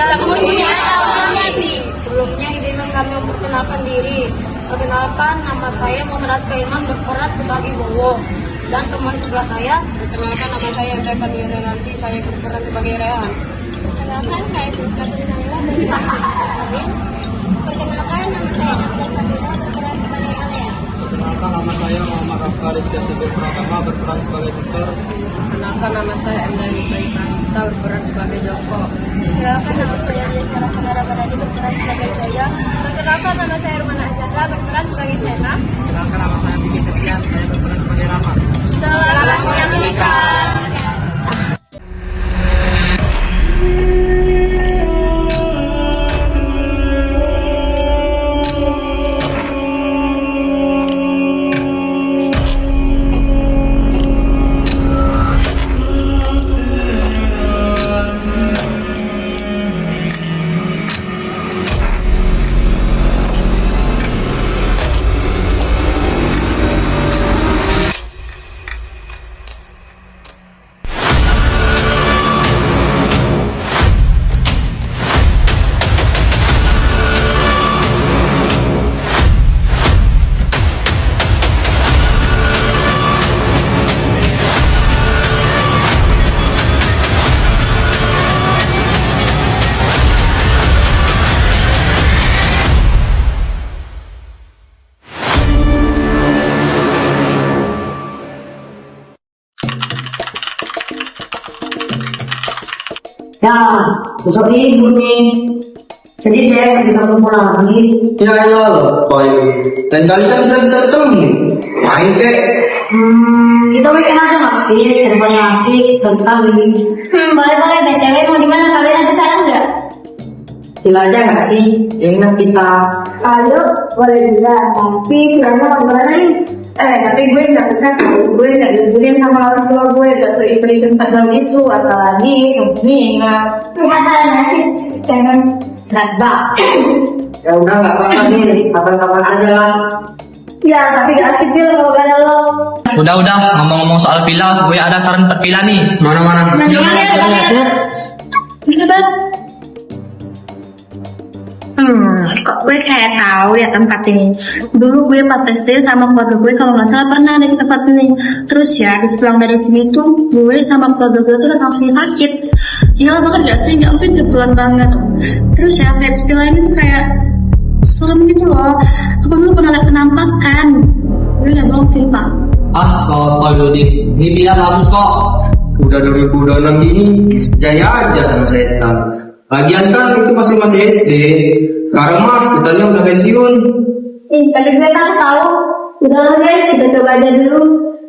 Kemudian Alhamdulillah. Sebelumnya izinkan kami memperkenalkan diri. Perkenalkan, nama saya Muhammad Askaiman berperan sebagai Bowo. Dan teman sebelah saya, Perkenalkan, nama saya Evan Nanti, saya berperan sebagai Rehan. Perkenalkan, saya Sultan Nurila dari Bandung. Perkenalkan, nama saya Abdul Fadila berperan sebagai Alea. Perkenalkan, nama saya Muhammad Rafka Rizky Asyidur Pratama berperan sebagai tutor. Perkenalkan, nama saya Emda Ibrahim kita berperan sebagai Joko. Perkenalkan, nama saya Yusra Kamara Badani berperan sebagai Jaya. Perkenalkan, nama saya Rumana Azhara berperan sebagai Sena. Perkenalkan, nama saya Biki Septian, saya berperan sebagai Rama. Selamat menyaksikan. ya, besok libur nih. Sedih deh, bisa ketemu lagi. Ya ayo loh, Boy. Dan kali kan kita bisa ketemu. Main kek. Kita weekend aja nggak sih? Daripada asik, sekali. Boleh-boleh, BTW mau di mana? Kalian ada saran nggak? Gila aja nggak sih? Ingat kita. Ayo, boleh juga. Tapi filmnya gimana nih? Tapi gue nggak bisa. Gue nggak diizinin sama orang tua gue. Gak tuh ikut dalam isu atau lagi sebelumnya ingat. Kemana sih? Jangan serba. Ya udah nggak apa-apa nih, kapan-kapan aja lah. Ya, tapi gak asik juga kalau gak ada lo. Udah, ngomong-ngomong soal villa, gue ada saran tempat villa nih. Mana-mana. Jangan ya. Kok gue kayak tahu ya tempat ini. Dulu gue pas SD sama keluarga gue kalau nggak salah pernah ada di tempat ini. Terus ya habis pulang dari sini tuh gue sama keluarga gue tuh langsung sakit. Gila banget gak sih? Gak mungkin kebetulan banget. Terus ya vibes villa ini tuh kayak serem gitu loh. Apa lu pernah lihat penampakan? Gue nggak bohong sih pak. Soal di ini villa bagus kok. Udah 2026 gini, jaya aja sama setan. Lagian kan itu masih SD. Sekarang mah setannya udah pensiun. Tapi gue tahu. Udah lah guys, kita coba aja dulu.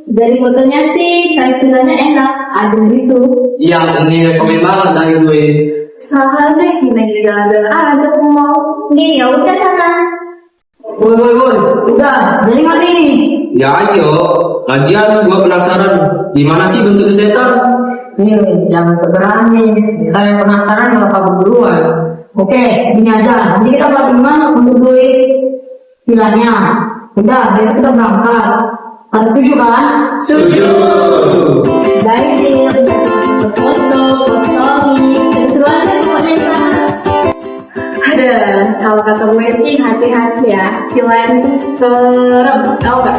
Dari fotonya sih, kayak filmnya enak. Ada gitu. Iya, ini rekomen banget dari gue. Salah deh, ini jalan-jalan ada aku mau. Nih, ya udah sana. Woi, udah, jadi nggak nih? Ya ayo. Lagian gua penasaran, gimana sih bentuk setan? Jangan keberani. Kita yang penasaran nggak kabur duluan. Oke, gini aja. Nanti kita buat gimana untuk duit vilanya. Udah, biar kita berangkat. Kalian setuju kan? Setuju. Baik nih, foto, keseruan kan pokoknya sana. Ada, kalau kata gue sih hati-hati ya. Filmnya itu serem, tau gak?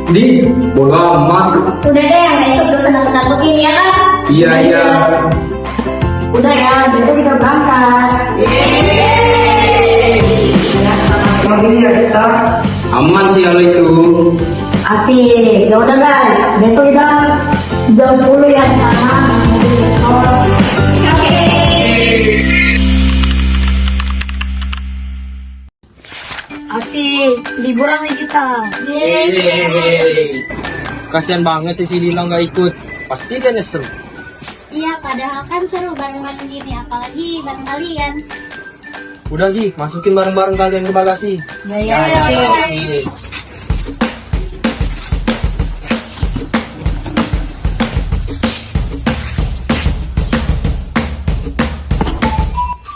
Di, bodo amat. Udah deh, nggak ikut gue kenal-kenal ya kan? Iya. Udah ya, besok kita berangkat. Lagi ya kita. Aman sih kalau itu. Asik. Ya udah guys, besok kita jam 10 ya di sana. Asik, liburan nih kita. Kasian banget sih si Dila nggak ikut. Pasti dia nyesel. Iya, padahal kan seru bareng-bareng gini, apalagi bareng kalian. Udah Gi, masukin barang-barang kalian ke bagasi. Ya.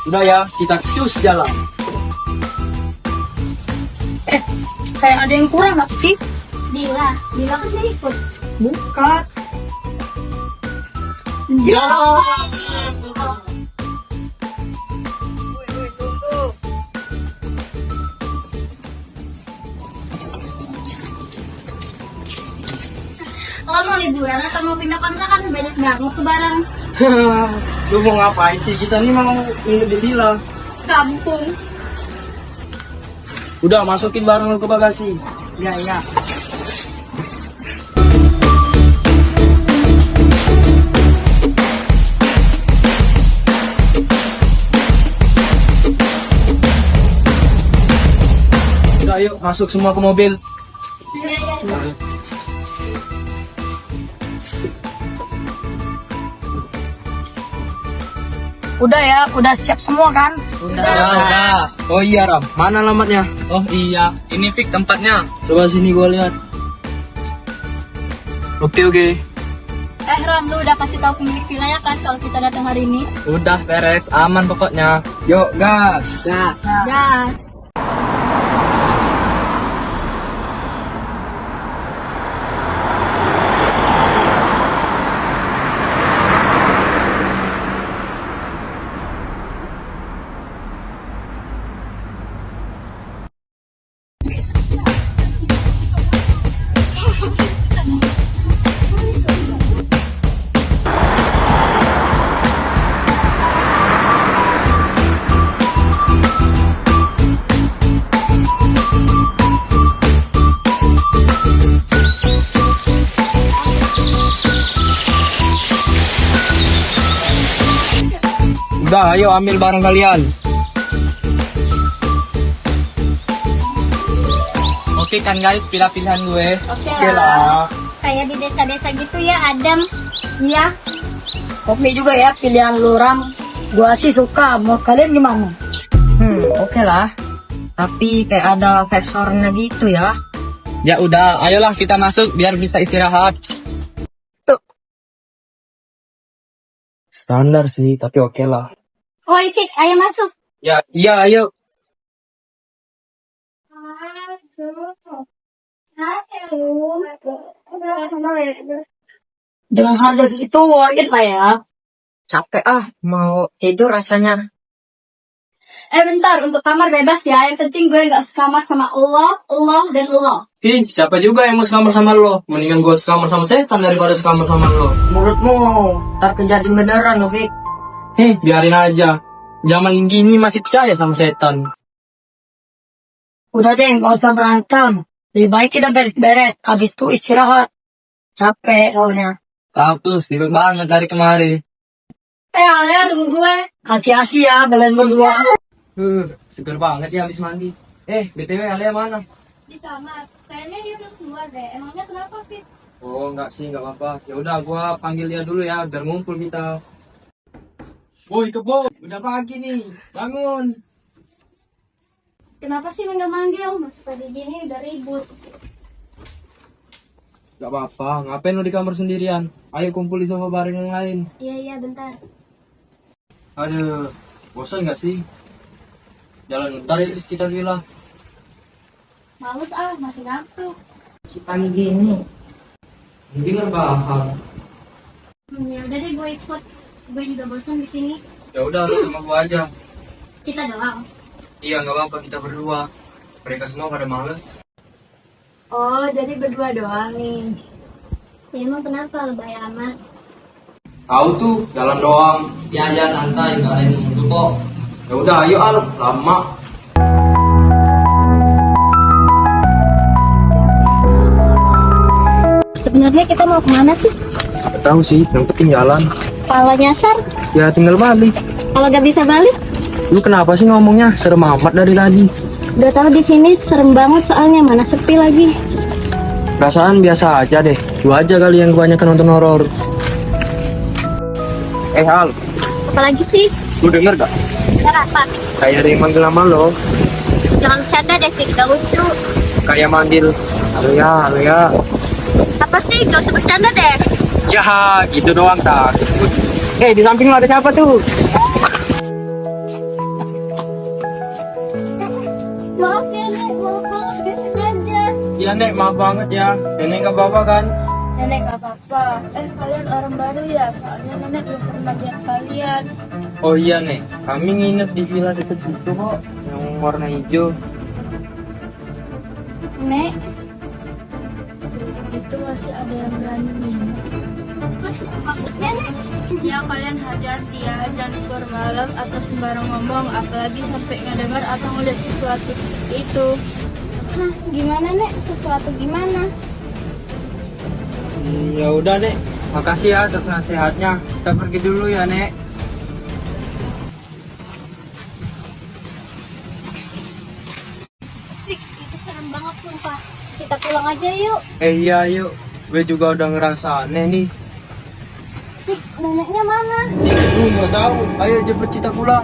Udah ya, kita cus jalan. Kayak ada yang kurang apa sih? Dila kan dia ikut. Bukan. Lo mau liburan atau mau pindah kontrakan? Banyak banget tuh barang. Lu mau ngapain sih? Kita nih mau nginep di villa. Kampung. Udah, masukin barang lu ke bagasi. Iya, iya. Udah, ayo masuk semua ke mobil. Udah ya, udah siap semua kan? Udah. Oh iya, Ram. Mana alamatnya? Oh iya, ini fix tempatnya. Coba sini gua lihat. Oke. Ram, lu udah kasih tahu pemilik villanya kan kalau kita datang hari ini? Udah beres, aman pokoknya. Yuk, gas. Gas. Udah, ayo ambil barang kalian. Oke kan guys, pilihan gue. Oke lah. Kayak di desa-desa gitu ya, Adam. Iya. Oke juga ya pilihan lu, Ram. Gua sih suka. Mau kalian gimana? Oke lah. Tapi kayak ada faktornya gitu ya. Ya udah, ayolah kita masuk biar bisa istirahat. Standar sih, tapi oke lah. Woi, Fik, ayo masuk. Ya, iya, ayo. Dengan harga segitu worth it lah ya. Capek mau tidur rasanya. Bentar, untuk kamar bebas ya. Yang penting gue nggak sekamar sama Allah, dan Allah. Ih, siapa juga yang mau sekamar sama lo? Mendingan gue sekamar sama setan daripada sekamar sama lo. Menurutmu ntar kejadian beneran, Fik? Biarin aja. Zaman gini masih percaya sama setan. Udah deh, gak usah berantem. Lebih baik kita beres-beres. Habis itu istirahat. Capek soalnya. Tahu tuh, sibuk banget dari kemarin. Alia, tunggu gue. Hati-hati ya, kalian berdua. Seger banget ya habis mandi. BTW Alia mana? Di kamar. Kayaknya dia belum keluar deh. Emangnya kenapa, Fit? Oh, enggak sih, enggak apa-apa. Ya udah, gua panggil dia dulu ya, biar ngumpul kita. Boy, kebo, udah pagi nih. Bangun. Kenapa sih manggil-manggil? Masih pagi gini udah ribut. Gak apa-apa, ngapain lu di kamar sendirian? Ayo kumpul di sofa bareng yang lain. Iya, bentar. Aduh, bosan gak sih? Jalan bentar ya di sekitar villa. Males masih ngantuk. Si pagi gini. Mungkin berbahal. Ya udah deh, gue ikut. Gue juga bosan di sini. Ya udah, lu sama gua aja. Kita doang. Iya, nggak apa-apa, kita berdua. Mereka semua pada males. Oh, jadi berdua doang nih. Ya emang kenapa lebay amat? Tahu tuh, jalan doang. Ya aja santai, gak ada yang nunggu kok. Ya udah, ayo Al, lama. Sebenarnya kita mau kemana sih? Gak tahu sih, yang penting jalan. Kalau nyasar, Ya tinggal balik. kalau gak bisa balik, Lu kenapa sih ngomongnya serem amat dari tadi? udah tahu di sini serem banget soalnya mana sepi lagi. Perasaan biasa aja deh. Lu aja kali yang kebanyakan nonton horor. Al, Apalagi sih? lu denger gak? Kenapa? Kayak ada yang manggil nama lo. Jangan bercanda deh, Fik. Gak lucu. Kayak manggil, Alia. Apa sih? Gak usah bercanda deh. Ya, gitu doang tak. Di samping lo ada siapa tuh? Maaf ya, Nek. Maaf banget. Gak sengaja. Iya Nek, maaf banget ya. Nenek gak apa-apa kan? Nenek gak apa-apa. Kalian orang baru ya? Soalnya nenek belum pernah lihat kalian. Oh iya Nek, kami nginep di villa deket situ kok. Yang warna hijau. Nek. Itu masih ada yang berani. Maksudnya nek? Ya kalian hati-hati ya, jangan keluar malam atau sembarang ngomong, apalagi sampai ngedengar atau ngeliat sesuatu seperti itu. Hah, gimana nek? Sesuatu gimana? Ya udah Nek, makasih ya atas nasihatnya. Kita pergi dulu ya Nek. Fik, itu serem banget sumpah. Kita pulang aja yuk. Iya yuk, gue juga udah ngerasa aneh nih. Fik, neneknya mana? Nggak tahu, ayo cepet kita pulang.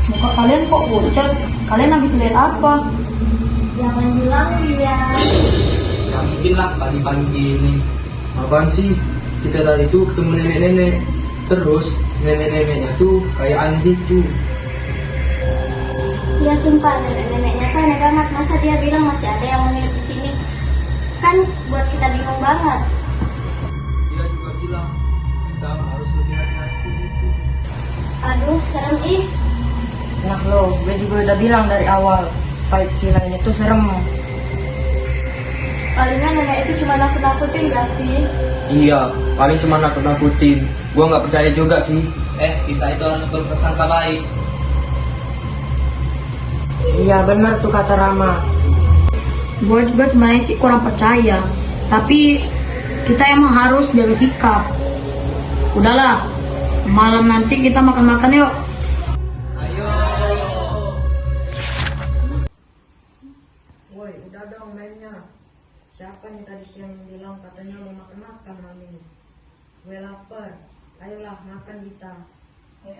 Muka kalian kok pucat? Kalian habis lihat apa? Jangan bilang dia. Ya mungkin lah pagi-pagi ini. Apaan sih? Kita tadi tuh ketemu nenek-nenek. Terus nenek-neneknya tuh kayak aneh gitu. Ya sumpah, nenek-neneknya tuh aneh banget. Masa dia bilang masih ada yang menginap di sini? Kan buat kita bingung banget. Dia juga bilang kita harus lebih hati-hati gitu. Aduh, serem ih. Nah lo, gue juga udah bilang dari awal, vibe villa ini tuh serem. Palingan nenek itu cuma nakut-nakutin gak sih? Iya, paling cuma nakut-nakutin. Gua nggak percaya juga sih. Kita itu harus berprasangka baik. Iya bener tuh kata Rama. Gue juga sebenarnya sih kurang percaya. Tapi kita emang harus jaga sikap. Udahlah, malam nanti kita makan-makan yuk. Woi, udah dong mainnya. Siapa nih tadi siang bilang katanya mau makan-makan malam ini? Gue lapar. Ayolah makan kita.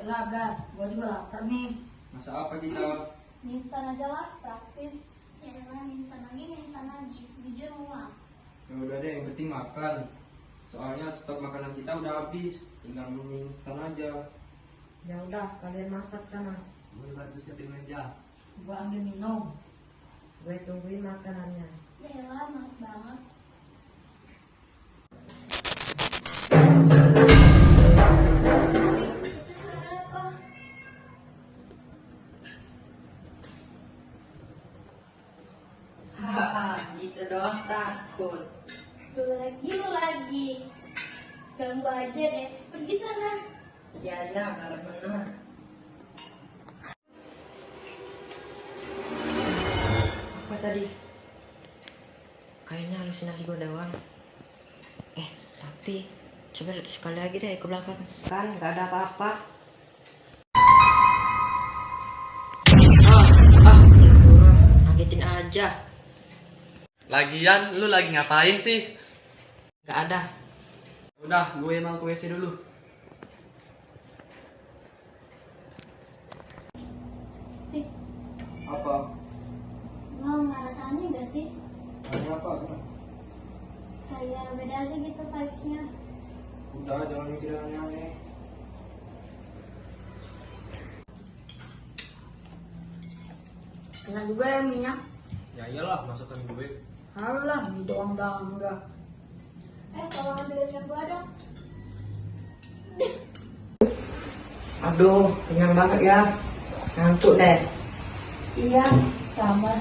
Lah gas, gue juga lapar nih. Masa apa kita? Mie instan aja lah, praktis. Ya elah, mie instan lagi. Jujur muak. Ya udah deh, yang penting makan. Soalnya stok makanan kita udah habis. Tinggal mie instan aja. Ya udah, kalian masak sana. Gue bantu siapin meja. Gue ambil minum. Gue tungguin makanannya. Ya elah, males banget. Itu suara apa? Hahaha, gitu doang takut. Lu lagi. Ganggu aja deh. Pergi sana. Ya kalau benar. Apa tadi? Kayaknya halusinasi gue doang. Tapi coba sekali lagi deh ke belakang. Kan gak ada apa-apa. Ngagetin aja. Lagian, lu lagi ngapain sih? Gak ada. Udah, gue emang ke WC dulu. Fik, Apa? lo ngerasa aneh gak sih? Ada apa? Kayak beda aja gitu vibes-nya. Udah, jangan mikir aneh-aneh. Enak juga ya minyak. Ya iyalah, masakan gue. Alah, mie doang enggak. Kalau ambilin yang gua dong. Aduh, kenyang banget ya. Ngantuk deh. Iya, sama.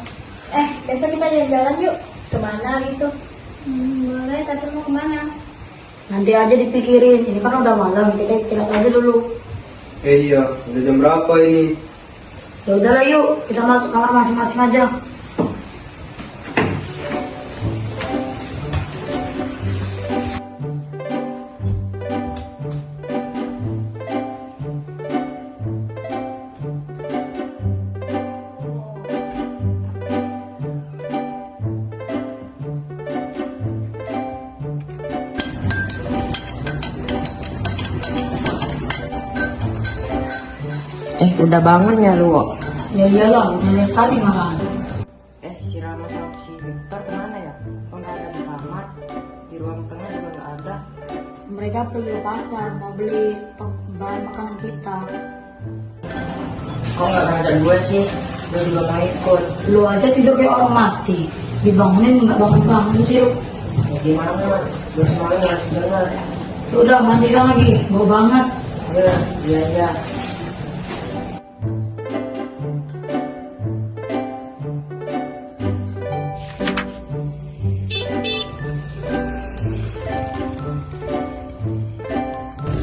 Besok kita jalan-jalan yuk. Kemana gitu? Boleh, tapi mau kemana? Nanti aja dipikirin. Ini kan udah malam, kita istirahat aja dulu. Iya, udah jam berapa ini? Ya udahlah yuk, kita masuk kamar masing-masing aja. Udah bangun ya lu? Wak? Ya iyalah, udah lihat kali malah. Si Rama sama si Victor kemana ya? Kok nggak ada di kamar? Di ruang tengah juga nggak ada. Mereka pergi ke pasar, mau beli stok bahan makanan kita. Kok nggak ngajak gue sih? Gue juga mau ikut. Lu aja tidur kayak orang mati. Dibangunin nggak bangun-bangun sih lu. Ya gimana? Gue semalam nggak dengar. Udah mandi lagi, bau banget. Iya.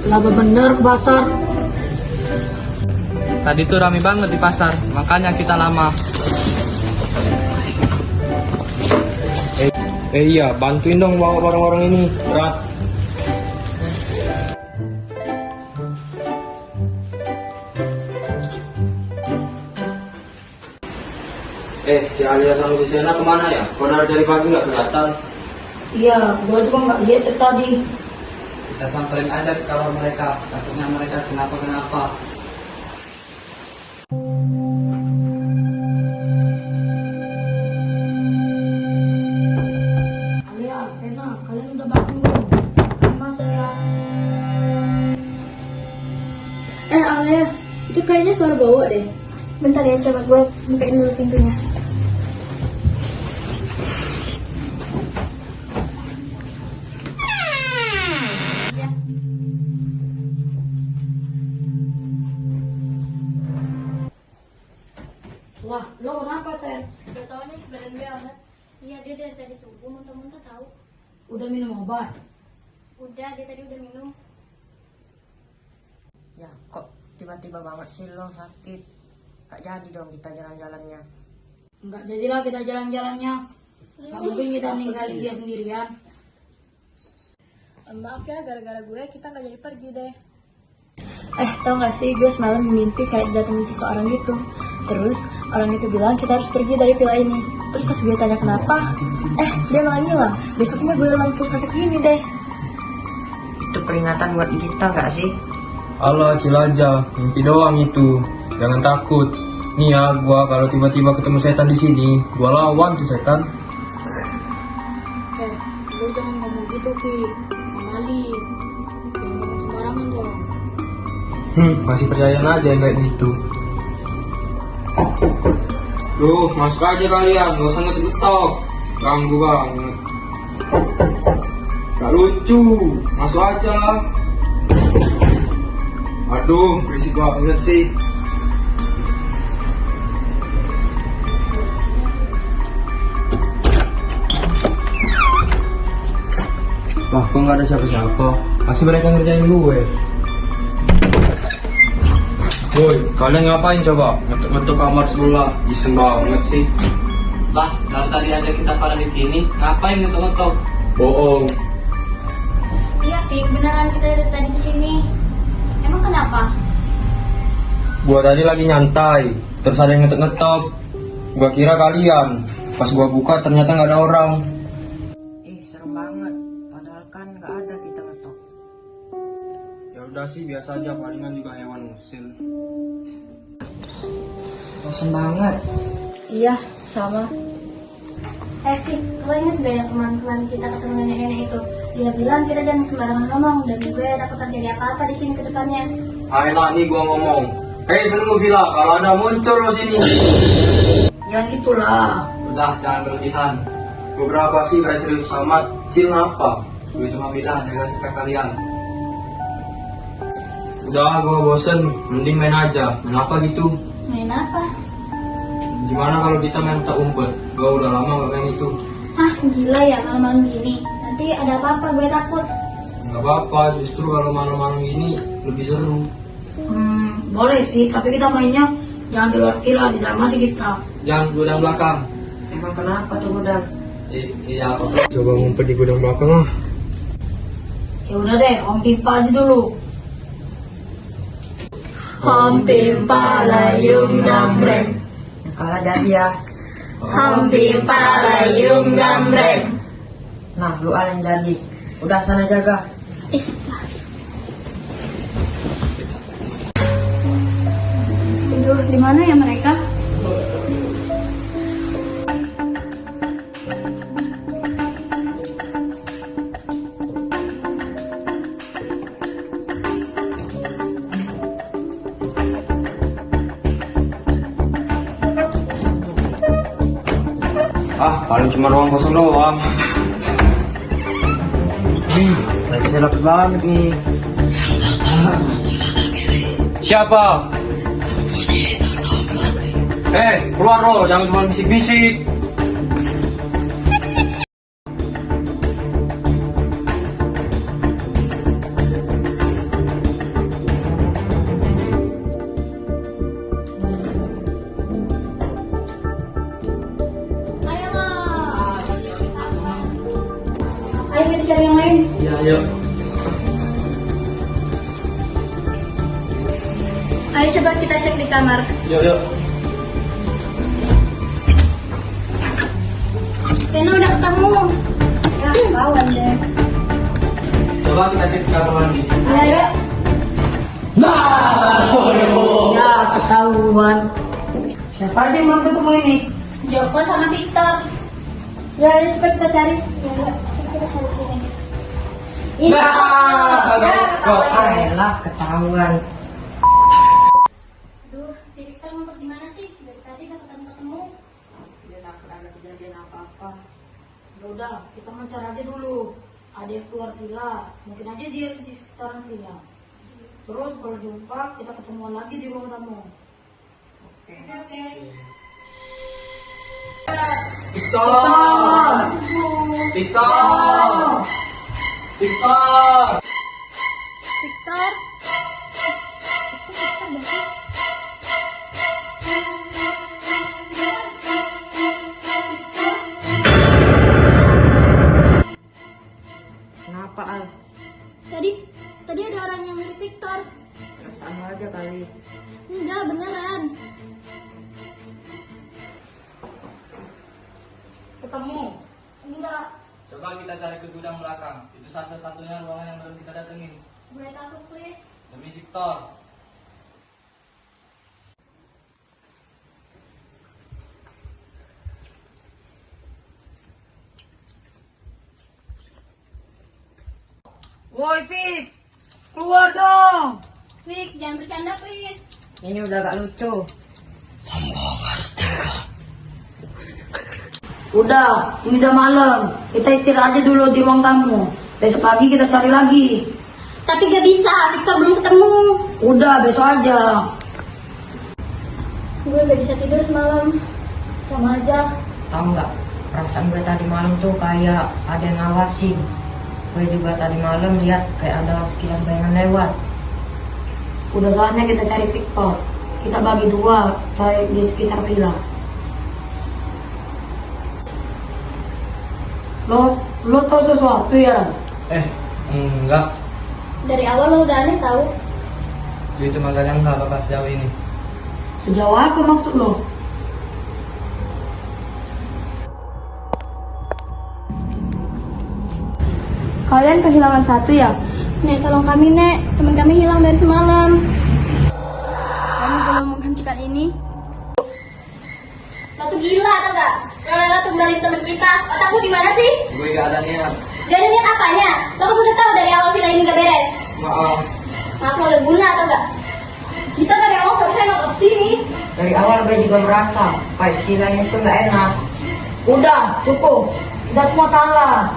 Laba bener ke pasar. Tadi tuh rame banget di pasar, makanya kita lama. Iya, bantuin dong bawa orang-orang ini. Berat. Si Alia sama si Sena kemana ya? Kok dari pagi nggak kelihatan? Iya, gua juga nggak lihat dari tadi. Kita samperin aja ke kamar mereka, takutnya mereka kenapa-kenapa. Alia, Sena, kalian udah bangun belum? Masuk ya. Alia, itu kayaknya suara bawa deh. Bentar ya, coba gue bukain dulu pintunya. Wah, lo kenapa, Sen? Gak tau nih, badan gue hangat. Iya, dia dari tadi subuh muntah-muntah tahu. Udah minum obat? Udah, dia tadi udah minum. Ya, kok tiba-tiba banget sih lo sakit? Gak jadi dong kita jalan-jalannya. Enggak jadilah kita jalan-jalannya. Gak mungkin kita ninggalin dia sendirian. Maaf ya, gara-gara gue kita gak jadi pergi deh. Tau gak sih, gue semalam mimpi kayak datengin seseorang gitu. Terus orang itu bilang kita harus pergi dari villa ini. Terus pas gue tanya kenapa, dia malah bilang besoknya gue langsung sakit gini deh. Itu peringatan buat kita gak sih? Allah, chill aja. Mimpi doang itu. Jangan takut. Nih ya, gua kalau tiba-tiba ketemu setan di sini, gua lawan tuh setan. Lo jangan ngomong gitu, Ki. Amali. Jangan ngomong sembarangan dong. Masih percayaan aja yang kayak gitu. Duh, masuk aja kalian, gak usah ngetok. Ganggu banget. Gak lucu, masuk aja lah. Aduh, berisik banget sih. Wah, kok gak ada siapa-siapa? Pasti mereka ngerjain gue. Woi, kalian ngapain coba? Ngetuk-ngetuk kamar sebelah. Iseng banget sih. Lah, dari tadi aja kita pada di sini, ngapain ngetok-ngetok? Bohong. Iya, Fik, beneran kita dari tadi di sini. Emang kenapa? Gua tadi lagi nyantai, terus ada yang ngetok-ngetok. Gua kira kalian. Pas gua buka ternyata nggak ada orang. Serem banget. Padahal kan gak ada kita ngetok. Ya udah sih, biasa aja, palingan juga hewan usil. Bosan banget. Iya, sama. Fik, lo inget gak ya kemarin kita ketemu nenek-nenek itu? Dia bilang kita jangan sembarangan ngomong dan gue takut terjadi apa-apa di sini ke depannya. Ayolah nih gua ngomong. Penunggu villa, kalau ada muncul lo sini. Jangan gitulah. Udah, jangan berlebihan. Beberapa sih kayak serius amat. Cil apa? Gue cuma bilang jaga sikap kalian. Udah, gua bosen. Mending main aja. Main apa gitu? Main apa? Gimana kalau kita main tak umpet? Gua udah lama gak main itu. Ah, gila ya malam-malam gini. Nanti ada apa-apa, gue takut. Gak apa-apa, justru kalau malam-malam gini lebih seru. Boleh sih, tapi kita mainnya jangan di luar villa, di dalam aja kita. Jangan gudang belakang. Emang kenapa tuh gudang? Iya, apa tuh? Coba ngumpet di gudang belakang ah. Ya udah deh, Om Pipa aja dulu. Om Pipa layung gambreng. Yang kalah jadi ya. Om Pipa layung gambreng. Nah, lu yang jadi. Udah sana jaga. Aduh, di mana ya mereka? Paling cuma ruang kosong doang. Nanti saya dapet banget nih. Siapa? Keluar lo, jangan cuma bisik-bisik. Yuk. Ayo coba kita cek di kamar. Yuk, yuk. Vino udah ketemu. Ya, kawan deh. Coba kita cek ke kamar mandi. Ayo, yuk. Nah, Ya, ketahuan. Siapa aja yang belum ketemu ini? Joko sama Victor. Ya, ayo cepat kita cari. Ya, yuk. Kita cari sini. Ini. Nah, Ayolah, ketahuan. Aduh, si Victor ngumpet di mana sih? Dari tadi gak ketemu-ketemu. Dia takut ada kejadian apa-apa. Ya udah, kita mencari aja dulu. Ada yang keluar villa, mungkin aja dia di sekitaran villa. Terus kalau jumpa, kita ketemuan lagi di ruang tamu. Oke. Oke. Victor. Victor. Victor. Victor. Kenapa Al? Tadi ada orang yang mirip Victor. Perasaan aja kali. Enggak, beneran. Ketemu. Enggak. Coba kita cari ke gudang belakang. Itu satu-satunya ruangan yang belum kita datengin. Gue takut, please. Demi Victor. Woi, Fik. Keluar dong. Vic, jangan bercanda, please. Ini udah gak lucu. Udah, ini udah malam. Kita istirahat aja dulu di ruang tamu. Besok pagi kita cari lagi. Tapi gak bisa, Victor belum ketemu. Udah, besok aja. Gue gak bisa tidur semalam. Sama aja. Tahu nggak? Perasaan gue tadi malam tuh kayak ada yang ngawasin. Gue juga tadi malam lihat kayak ada sekilas bayangan lewat. Udah saatnya kita cari Victor. Kita bagi dua, cari di sekitar villa. Lo tahu sesuatu ya? Enggak. Dari awal lo udah aneh tahu. Dia cuma gak nyangka bakal sejauh ini. Sejauh apa maksud lo? Kalian kehilangan satu ya? Nek, tolong kami, Nek. Teman kami hilang dari semalam. Kami belum menghentikan ini. Lo tuh gila atau gak? Lo rela tumbalin teman kita. Otakmu di mana sih? Gue gak ada niat. Gak ada niat apanya? Lo kan udah tahu dari awal villa ini gak beres. Maaf. Maaf, lo udah guna atau gak? Kita dari awal seharusnya emang ke sini. Dari awal gue juga merasa vibe vilanya itu nggak enak. Udah, cukup. Kita semua salah.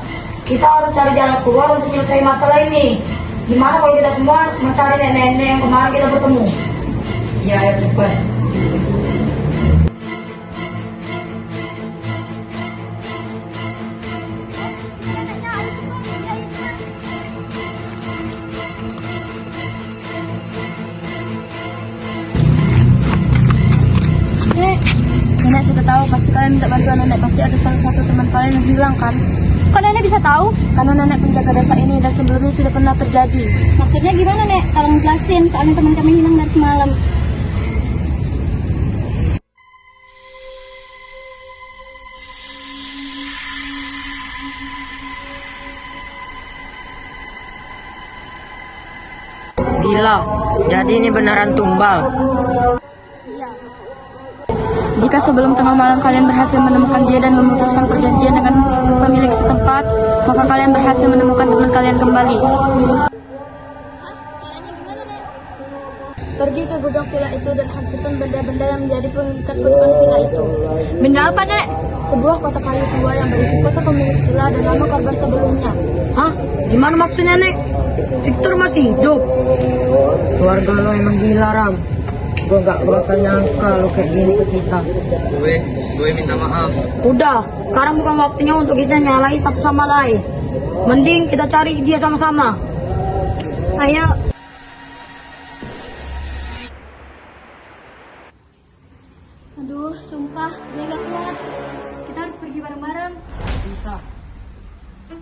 Kita harus cari jalan keluar untuk selesai masalah ini. Gimana kalau kita semua mencari nenek-nenek yang kemarin kita bertemu? Iya, ayo cepet. Nenek sudah tahu, pasti kalian minta bantuan nenek. Pasti ada salah satu teman kalian yang hilang kan? Kok nenek bisa tahu? Karena nenek penjaga desa ini dan sebelumnya sudah pernah terjadi. Maksudnya gimana, Nek? Tolong jelasin, soalnya teman kami hilang dari semalam. Gila, jadi ini beneran tumbal. Jika sebelum tengah malam kalian berhasil menemukan dia dan memutuskan perjanjian dengan pemilik setempat, maka kalian berhasil menemukan teman kalian kembali. Caranya gimana, Nek? Pergi ke gudang villa itu dan hancurkan benda-benda yang menjadi pengikat kutukan villa itu. Benda apa, Nek? Sebuah kotak kayu tua yang berisi foto pemilik villa dan nama korban sebelumnya. Hah? Gimana maksudnya, Nek? Victor masih hidup. Keluarga lo emang gila, Ram. Gue gak bakal nyangka lo kayak gini ke kita. Gue minta maaf. Udah, sekarang bukan waktunya untuk kita nyalahi satu sama lain. Mending kita cari dia sama-sama. Ayo. Aduh, sumpah, gue gak kuat. Kita harus pergi bareng-bareng. Bisa. Hari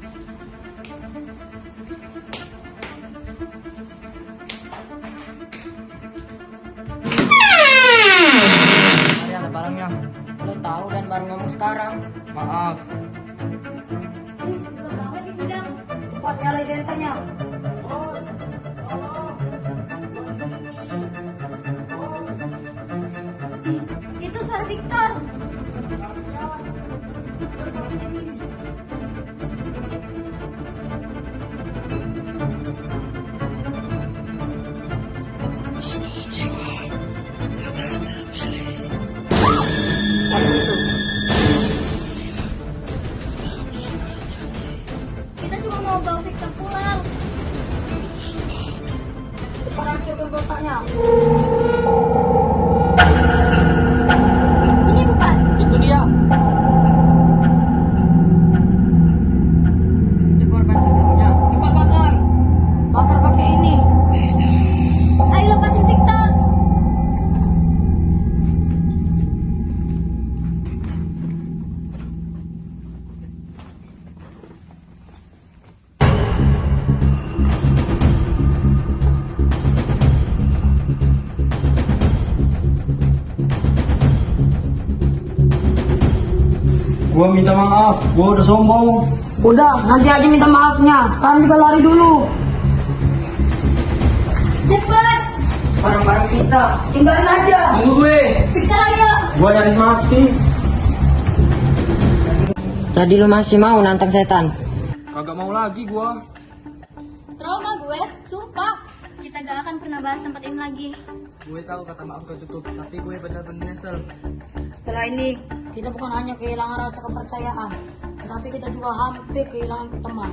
ada barangnya. Lo tahu dan baru ngomong sekarang. Maaf. Cepat nyalain senternya. Itu Sir Victor. Kita cuma mau bawa Victor pulang. Cepat hancurkan kotaknya. Ini bukan. Itu dia. Itu korban sebelumnya. Cepat bakar. Bakar pakai ini. Ayo lepasin Victor. Gua minta maaf. Gua udah sombong. Udah, nanti aja minta maafnya. Sekarang kita lari dulu. Cepat. Barang-barang kita. Tinggalin aja. Tunggu gue. Victor ayo. Gua nyaris mati. Jadi lu masih mau nantang setan? Kagak mau lagi gua. Trauma gue, sumpah. Kita gak akan pernah bahas tempat ini lagi. Gue tahu kata maaf gak cukup, tapi gue benar-benar nyesel. Setelah ini, kita bukan hanya kehilangan rasa kepercayaan, tetapi kita juga hampir kehilangan teman.